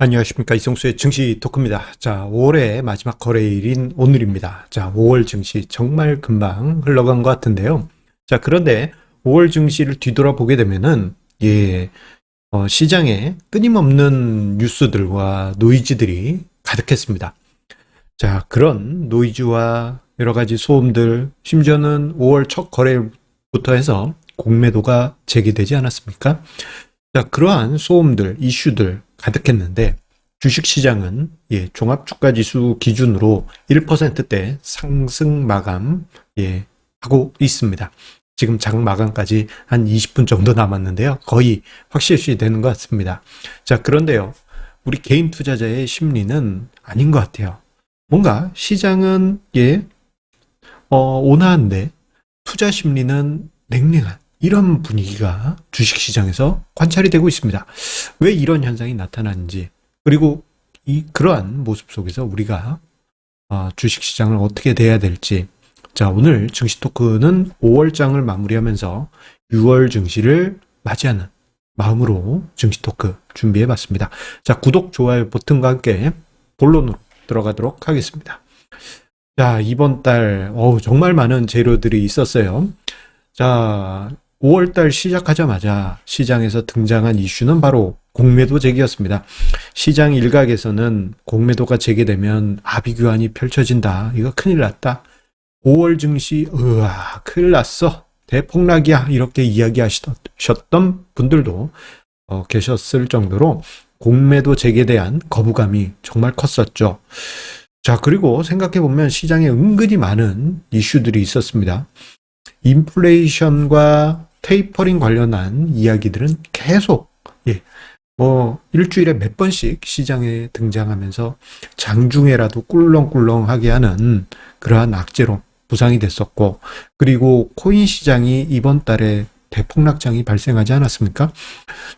안녕하십니까. 이성수의 증시 토크입니다. 자, 5월의 마지막 거래일인 오늘입니다. 자, 5월 증시 정말 금방 흘러간 것 같은데요. 자, 그런데 5월 증시를 뒤돌아보게 되면은, 시장에 끊임없는 뉴스들과 노이즈들이 가득했습니다. 자, 그런 노이즈와 여러 가지 소음들, 심지어는 5월 첫 거래일부터 해서 공매도가 제기되지 않았습니까? 자, 그러한 소음들, 이슈들 가득했는데 주식시장은 종합주가지수 기준으로 1%대 상승 마감 하고 있습니다. 지금 장 마감까지 한 20분 정도 남았는데요. 거의 확실시 되는 것 같습니다. 자, 그런데요. 우리 개인 투자자의 심리는 아닌 것 같아요. 뭔가 시장은 온화한데 투자 심리는 냉랭한 이런 분위기가 주식시장에서 관찰이 되고 있습니다. 왜 이런 현상이 나타나는지, 그리고 그러한 모습 속에서 우리가 주식시장을 어떻게 대해야 될지. 자, 오늘 증시 토크는 5월장을 마무리하면서 6월 증시를 맞이하는 마음으로 증시 토크 준비해 봤습니다. 자, 구독, 좋아요 버튼과 함께 본론으로 들어가도록 하겠습니다. 자, 이번 달 정말 많은 재료들이 있었어요. 자, 5월달 시작하자마자 시장에서 등장한 이슈는 바로 공매도 제기였습니다. 시장 일각에서는 공매도가 제기되면 아비규환이 펼쳐진다. 이거 큰일 났다. 5월 증시, 큰일 났어. 대폭락이야. 이렇게 이야기하셨던 분들도 계셨을 정도로 공매도 제기에 대한 거부감이 정말 컸었죠. 자, 그리고 생각해보면 시장에 은근히 많은 이슈들이 있었습니다. 인플레이션과 테이퍼링 관련한 이야기들은 계속 일주일에 몇 번씩 시장에 등장하면서 장중에라도 꿀렁꿀렁하게 하는 그러한 악재로 부상이 됐었고, 그리고 코인 시장이 이번 달에 대폭락장이 발생하지 않았습니까?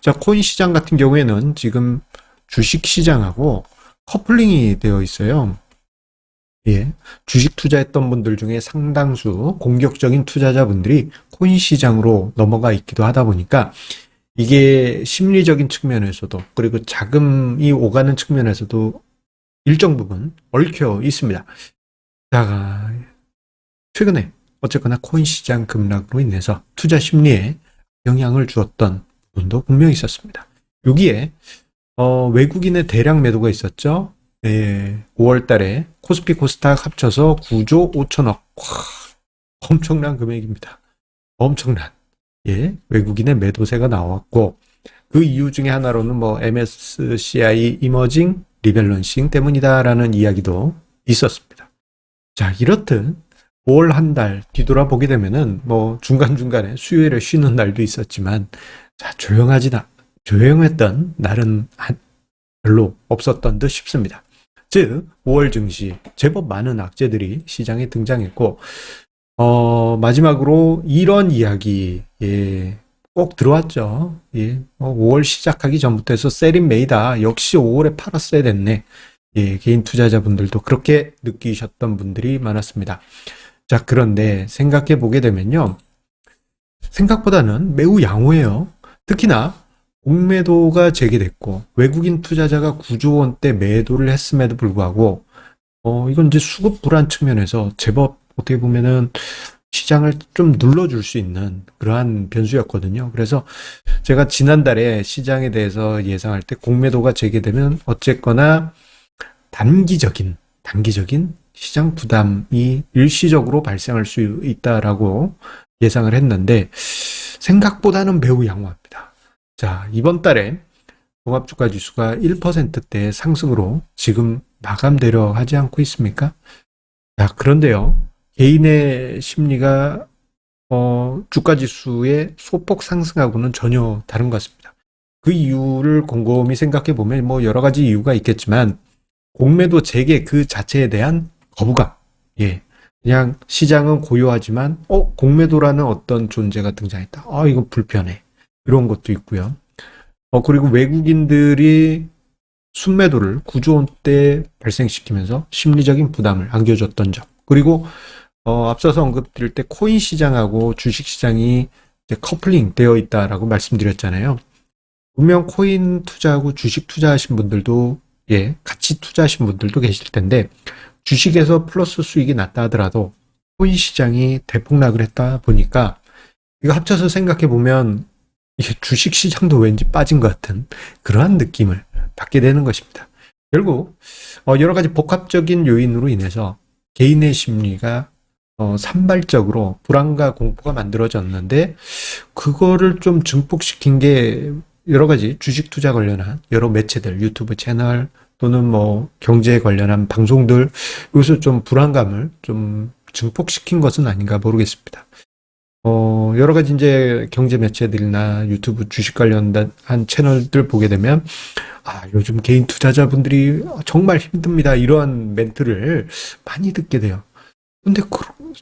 자, 코인 시장 같은 경우에는 지금 주식 시장하고 커플링이 되어 있어요. 주식 투자했던 분들 중에 상당수 공격적인 투자자분들이 코인 시장으로 넘어가 있기도 하다 보니까 이게 심리적인 측면에서도, 그리고 자금이 오가는 측면에서도 일정 부분 얽혀 있습니다. 자, 최근에 어쨌거나 코인 시장 급락으로 인해서 투자 심리에 영향을 주었던 부분도 분명히 있었습니다. 여기에 외국인의 대량 매도가 있었죠. 5월 달에 코스피 코스닥 합쳐서 9조 5천억. 엄청난 금액입니다. 엄청난. 외국인의 매도세가 나왔고, 그 이유 중에 하나로는 MSCI 이머징 리밸런싱 때문이다라는 이야기도 있었습니다. 자, 이렇듯 5월 한 달 뒤돌아보게 되면은 중간중간에 수요일에 쉬는 날도 있었지만, 자, 조용했던 날은 별로 없었던 듯 싶습니다. 즉 5월 증시 제법 많은 악재들이 시장에 등장했고, 마지막으로 이런 이야기 꼭 들어왔죠. 5월 시작하기 전부터 해서 셀인 메이다. 역시 5월에 팔았어야 됐네. 개인 투자자분들도 그렇게 느끼셨던 분들이 많았습니다. 자, 그런데 생각해 보게 되면요, 생각보다는 매우 양호해요. 특히나 공매도가 제기됐고 외국인 투자자가 9조 원대 매도를 했음에도 불구하고 이건 이제 수급 불안 측면에서 제법 어떻게 보면은 시장을 좀 눌러줄 수 있는 그러한 변수였거든요. 그래서 제가 지난달에 시장에 대해서 예상할 때 공매도가 제기되면 어쨌거나 단기적인 시장 부담이 일시적으로 발생할 수 있다라고 예상을 했는데 생각보다는 매우 양호합니다. 자, 이번 달에 종합주가 지수가 1%대 상승으로 지금 마감되려 하지 않고 있습니까? 자, 그런데요, 개인의 심리가 주가 지수의 소폭 상승하고는 전혀 다른 것 같습니다. 그 이유를 곰곰이 생각해 보면 여러 가지 이유가 있겠지만, 공매도 재개 그 자체에 대한 거부감, 그냥 시장은 고요하지만 공매도라는 어떤 존재가 등장했다. 이거 불편해. 이런 것도 있고요. 그리고 외국인들이 순매도를 9조 원대 발생시키면서 심리적인 부담을 안겨줬던 점. 그리고 앞서서 언급드릴 때 코인 시장하고 주식 시장이 이제 커플링 되어 있다라고 말씀드렸잖아요. 분명 코인 투자하고 주식 투자하신 분들도, 예, 같이 투자하신 분들도 계실 텐데, 주식에서 플러스 수익이 났다 하더라도 코인 시장이 대폭락을 했다 보니까 이거 합쳐서 생각해 보면 이게 주식 시장도 왠지 빠진 것 같은 그러한 느낌을 받게 되는 것입니다. 결국 여러 가지 복합적인 요인으로 인해서 개인의 심리가 산발적으로 불안과 공포가 만들어졌는데, 그거를 좀 증폭시킨 게 여러 가지 주식 투자 관련한 여러 매체들, 유튜브 채널 또는 뭐 경제에 관련한 방송들, 여기서 좀 불안감을 좀 증폭시킨 것은 아닌가 모르겠습니다. 여러 가지 이제 경제 매체들이나 유튜브 주식 관련한 채널들 보게 되면, 요즘 개인 투자자분들이 정말 힘듭니다, 이러한 멘트를 많이 듣게 돼요. 근데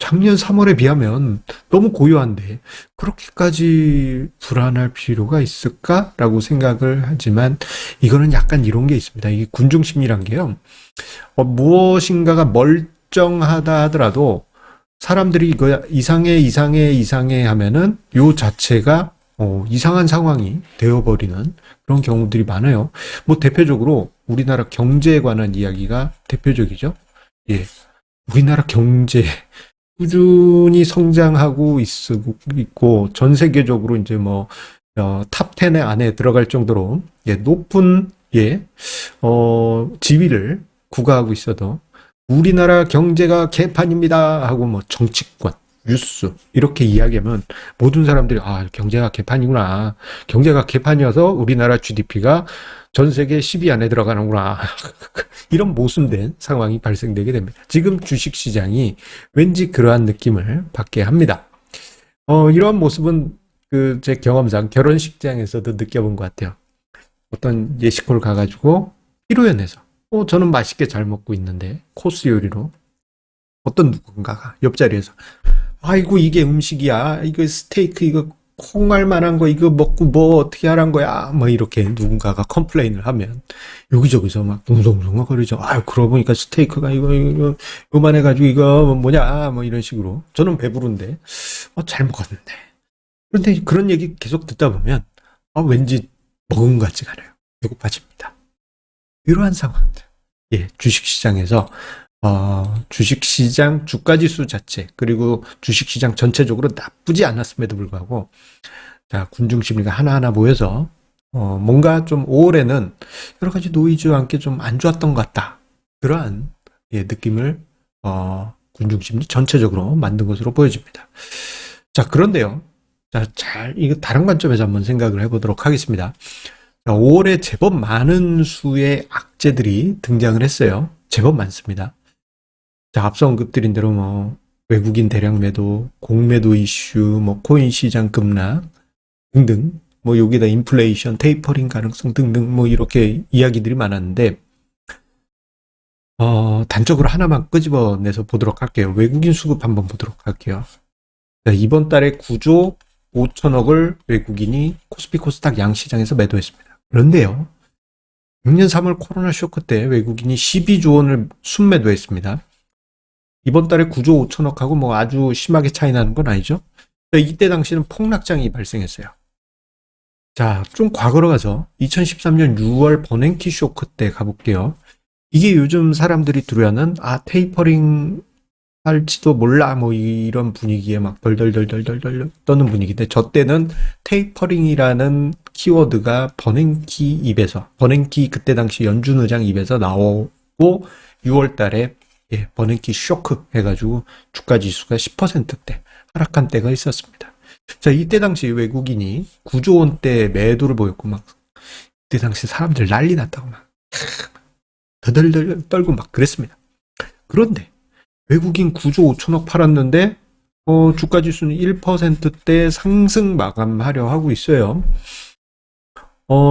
작년 3월에 비하면 너무 고요한데 그렇게까지 불안할 필요가 있을까라고 생각을 하지만, 이거는 약간 이런 게 있습니다. 이 군중심리란 게요. 무엇인가가 멀쩡하다 하더라도 사람들이 이거 이상해 하면은 요 자체가 이상한 상황이 되어버리는 그런 경우들이 많아요. 뭐 대표적으로 우리나라 경제에 관한 이야기가 대표적이죠. 예. 우리나라 경제 꾸준히 성장하고 있고 전 세계적으로 이제 뭐 탑 10의 안에 들어갈 정도로, 예, 높은, 예, 지위를 구가하고 있어도 우리나라 경제가 개판입니다 하고 뭐 정치권, 뉴스 이렇게 이야기하면 모든 사람들이 경제가 개판이구나, 경제가 개판이어서 우리나라 GDP가 전 세계 10위 안에 들어가는구나 이런 모순된 상황이 발생되게 됩니다. 지금 주식시장이 왠지 그러한 느낌을 받게 합니다. 이러한 모습은 제 경험상 결혼식장에서도 느껴본 것 같아요. 어떤 예식홀 가가지고 피로연해서 저는 맛있게 잘 먹고 있는데 코스 요리로 어떤 누군가가 옆자리에서 아이고 이게 음식이야, 이거 스테이크, 이거 콩알 만한 거 이거 먹고 뭐 어떻게 하란 거야, 뭐 이렇게 누군가가 컴플레인을 하면 여기저기서 막 웅성웅성거리죠. 그러고 보니까 스테이크가 이거 요만해가지고 이거 뭐냐 뭐 이런 식으로. 저는 배부른데 잘 먹었는데. 그런데 그런 얘기 계속 듣다 보면 왠지 먹은 것 같지가 않아요. 배고파집니다. 이러한 상황들, 예, 주식시장에서 주식시장 주가지수 자체, 그리고 주식시장 전체적으로 나쁘지 않았음에도 불구하고, 자, 군중심리가 하나하나 모여서, 뭔가 좀 5월에는 여러 가지 노이즈와 함께 좀 안 좋았던 것 같다. 그러한, 예, 느낌을, 군중심리 전체적으로 만든 것으로 보여집니다. 자, 그런데요. 자, 이거 다른 관점에서 한번 생각을 해보도록 하겠습니다. 5월에 제법 많은 수의 악재들이 등장을 했어요. 제법 많습니다. 자, 앞서 언급드린 대로 뭐 외국인 대량 매도, 공매도 이슈, 뭐 코인 시장 급락 등등, 뭐 여기다 인플레이션, 테이퍼링 가능성 등등 뭐 이렇게 이야기들이 많았는데, 단적으로 하나만 끄집어내서 보도록 할게요. 외국인 수급 한번 보도록 할게요. 자, 이번 달에 9조 5천억을 외국인이 코스피 코스닥 양시장에서 매도했습니다. 그런데요, 작년 3월 코로나 쇼크 때 외국인이 12조 원을 순매도했습니다. 이번 달에 9조 5천억하고 뭐 아주 심하게 차이 나는 건 아니죠. 이때 당시는 폭락장이 발생했어요. 자, 좀 과거로 가서 2013년 6월 버냉키 쇼크 때 가볼게요. 이게 요즘 사람들이 두려워하는 테이퍼링 할지도 몰라 뭐 이런 분위기에 막 덜덜덜덜덜 떠는 분위기인데, 저 때는 테이퍼링이라는 키워드가 버냉키 그때 당시 연준 의장 입에서 나오고 6월 달에, 예, 버냉키 쇼크 해가지고 주가 지수가 10%대 하락한 때가 있었습니다. 자, 이때 당시 외국인이 9조 원대 매도를 보였고, 막 그때 당시 사람들 난리 났다고 막 더덜덜 떨고 막 그랬습니다. 그런데 외국인 9조 5천억 팔았는데 주가 지수는 1%대 상승 마감하려 하고 있어요.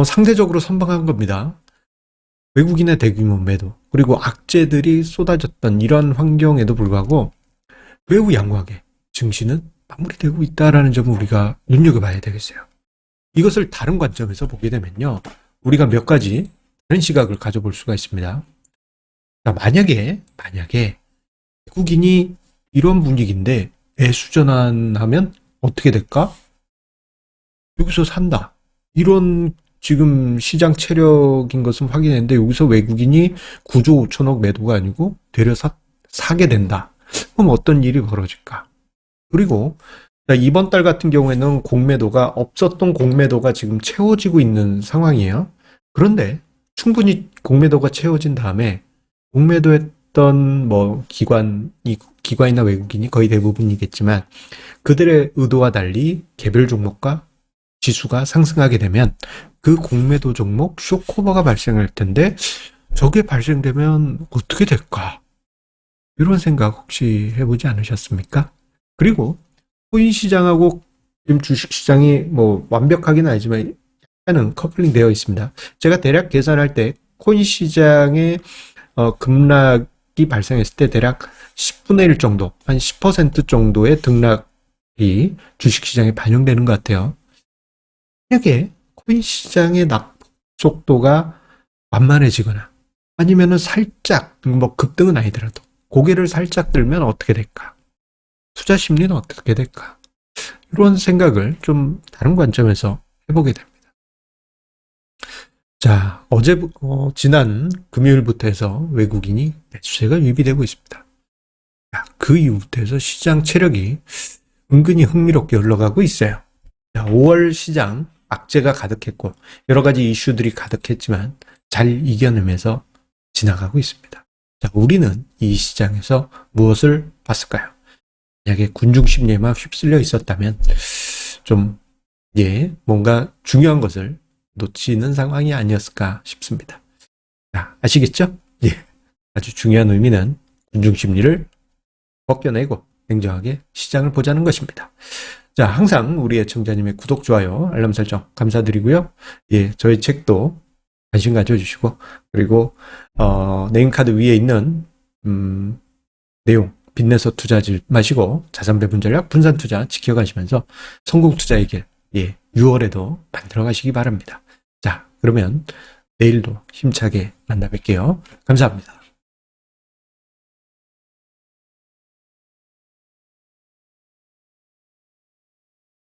상대적으로 선방한 겁니다. 외국인의 대규모 매도, 그리고 악재들이 쏟아졌던 이런 환경에도 불구하고 매우 양호하게 증시는 마무리되고 있다라는 점을 우리가 눈여겨봐야 되겠어요. 이것을 다른 관점에서 보게 되면요, 우리가 몇 가지 다른 시각을 가져볼 수가 있습니다. 자, 만약에 외국인이 이런 분위기인데 매수 전환하면 어떻게 될까? 여기서 산다, 이런 지금 시장 체력인 것은 확인했는데 여기서 외국인이 9조 5천억 매도가 아니고 되려 사게 된다. 그럼 어떤 일이 벌어질까? 그리고 이번 달 같은 경우에는 공매도가 없었던 공매도가 지금 채워지고 있는 상황이에요. 그런데 충분히 공매도가 채워진 다음에 공매도했던 뭐 기관이나 외국인이 거의 대부분이겠지만 그들의 의도와 달리 개별 종목과 지수가 상승하게 되면 그 공매도 종목 쇼크오버가 발생할 텐데 저게 발생되면 어떻게 될까? 이런 생각 혹시 해보지 않으셨습니까? 그리고 코인 시장하고 지금 주식 시장이 뭐 완벽하긴 아니지만 약간은 커플링 되어 있습니다. 제가 대략 계산할 때 코인 시장의 급락이 발생했을 때 대략 10분의 1 정도, 한 10% 정도의 등락이 주식 시장에 반영되는 것 같아요. 만약에 코인 시장의 낙폭 속도가 완만해지거나 아니면은 살짝 뭐 급등은 아니더라도 고개를 살짝 들면 어떻게 될까? 투자 심리는 어떻게 될까? 이런 생각을 좀 다른 관점에서 해보게 됩니다. 자, 지난 금요일부터 해서 외국인이 매수세가 유입되고 있습니다. 그 이후부터 해서 시장 체력이 은근히 흥미롭게 흘러가고 있어요. 자, 5월 시장 악재가 가득했고 여러 가지 이슈들이 가득했지만 잘 이겨내면서 지나가고 있습니다. 자, 우리는 이 시장에서 무엇을 봤을까요? 만약에 군중 심리에만 휩쓸려 있었다면 좀 뭔가 중요한 것을 놓치는 상황이 아니었을까 싶습니다. 자, 아시겠죠? 아주 중요한 의미는 군중 심리를 벗겨내고 냉정하게 시장을 보자는 것입니다. 자, 항상 우리 애청자님의 구독, 좋아요, 알람 설정 감사드리고요. 저희 책도 관심 가져주시고 그리고 네임카드 위에 있는 내용 빚내서 투자하지 마시고 자산 배분 전략, 분산 투자 지켜가시면서 성공 투자의 길 6월에도 만들어 가시기 바랍니다. 자, 그러면 내일도 힘차게 만나 뵐게요. 감사합니다.